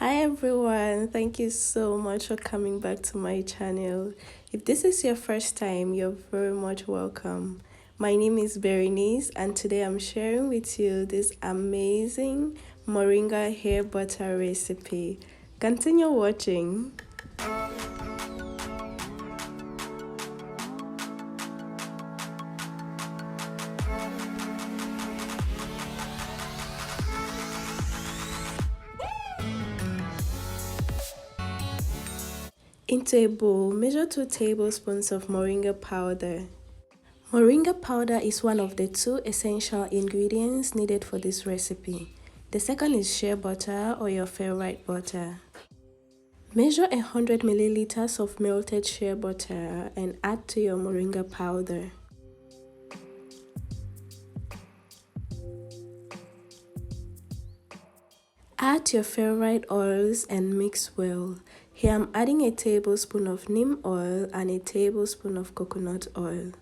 Hi everyone, thank you so much for coming back to my channel. If this is your first time, you're very much welcome. My name is Berenice and today I'm sharing with you this amazing moringa hair butter recipe. Continue watching. Into a bowl, measure 2 tablespoons of moringa powder. Moringa powder is one of the 2 essential ingredients needed for this recipe. The second is shea butter or your favorite butter. Measure 100 milliliters of melted shea butter and add to your moringa powder. Add your favorite oils and mix well. Here I'm adding a tablespoon of neem oil and a tablespoon of coconut oil.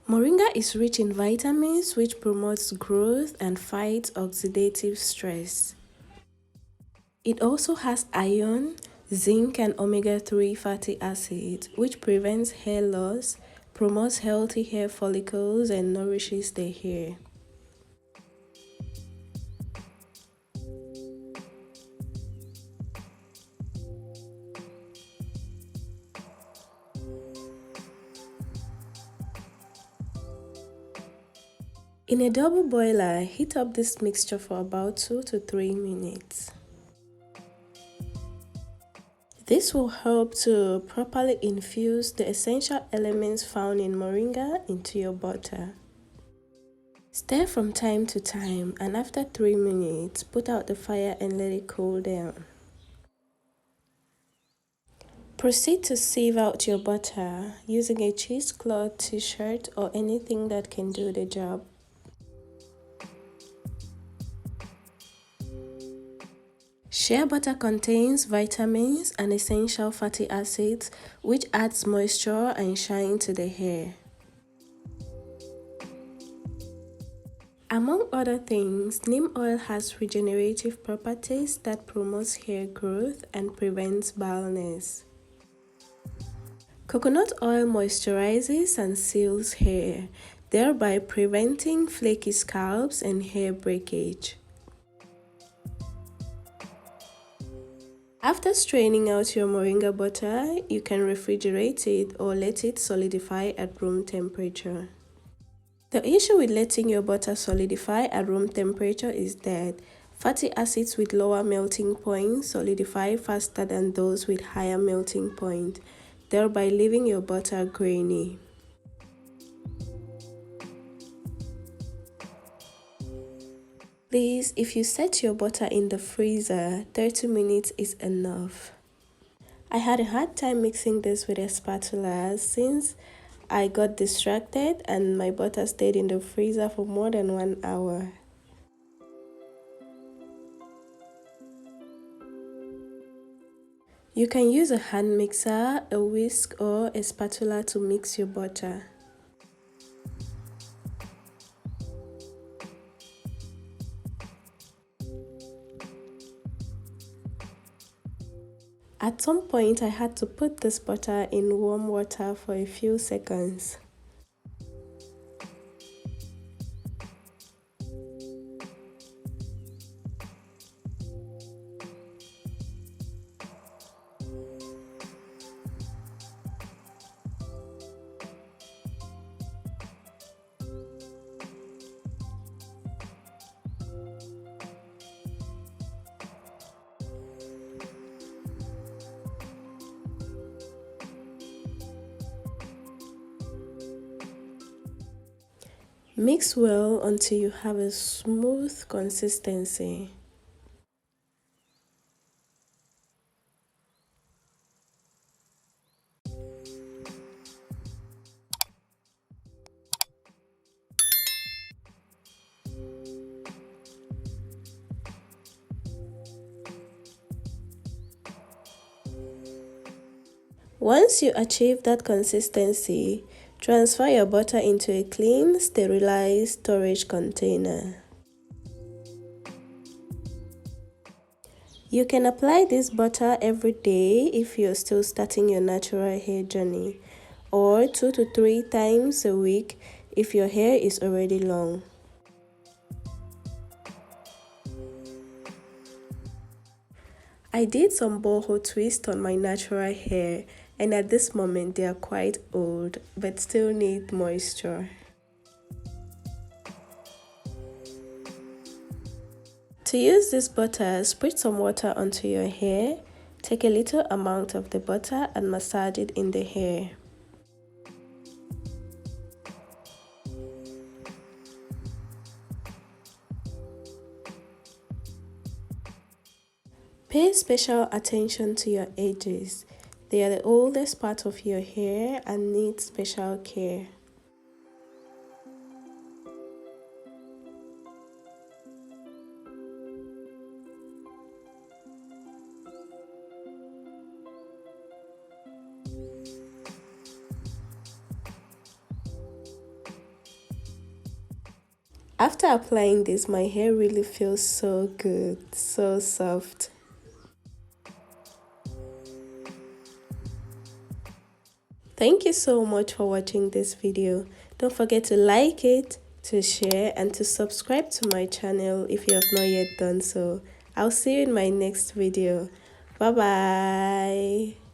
Moringa is rich in vitamins which promotes growth and fights oxidative stress. It also has iron, zinc and omega-3 fatty acids which prevents hair loss, promotes healthy hair follicles and nourishes the hair. In a double boiler, heat up this mixture for about 2 to 3 minutes. This will help to properly infuse the essential elements found in moringa into your butter. Stir from time to time and after 3 minutes, put out the fire and let it cool down. Proceed to sieve out your butter using a cheesecloth, t-shirt or anything that can do the job. Shea butter contains vitamins and essential fatty acids which adds moisture and shine to the hair. Among other things, neem oil has regenerative properties that promotes hair growth and prevents baldness. Coconut oil moisturizes and seals hair, thereby preventing flaky scalps and hair breakage. After straining out your moringa butter, you can refrigerate it or let it solidify at room temperature. The issue with letting your butter solidify at room temperature is that fatty acids with lower melting point solidify faster than those with higher melting point, thereby leaving your butter grainy. Please, if you set your butter in the freezer, 30 minutes is enough. I had a hard time mixing this with a spatula since I got distracted and my butter stayed in the freezer for more than 1 hour. You can use a hand mixer, a whisk or a spatula to mix your butter. At some point, I had to put this butter in warm water for a few seconds. Mix well until you have a smooth consistency. Once you achieve that consistency, transfer your butter into a clean, sterilized storage container. You can apply this butter every day if you're still starting your natural hair journey, or 2 to 3 times a week if your hair is already long. I did some boho twist on my natural hair, and at this moment they are quite old but still need moisture. To use this butter, spread some water onto your hair. Take a little amount of the butter and massage it in the hair. Pay special attention to your edges. They are the oldest part of your hair and need special care. After applying this, my hair really feels so good, so soft. Thank you so much for watching this video. Don't forget to like it, to share, and to subscribe to my channel if you have not yet done so. I'll see you in my next video. Bye bye.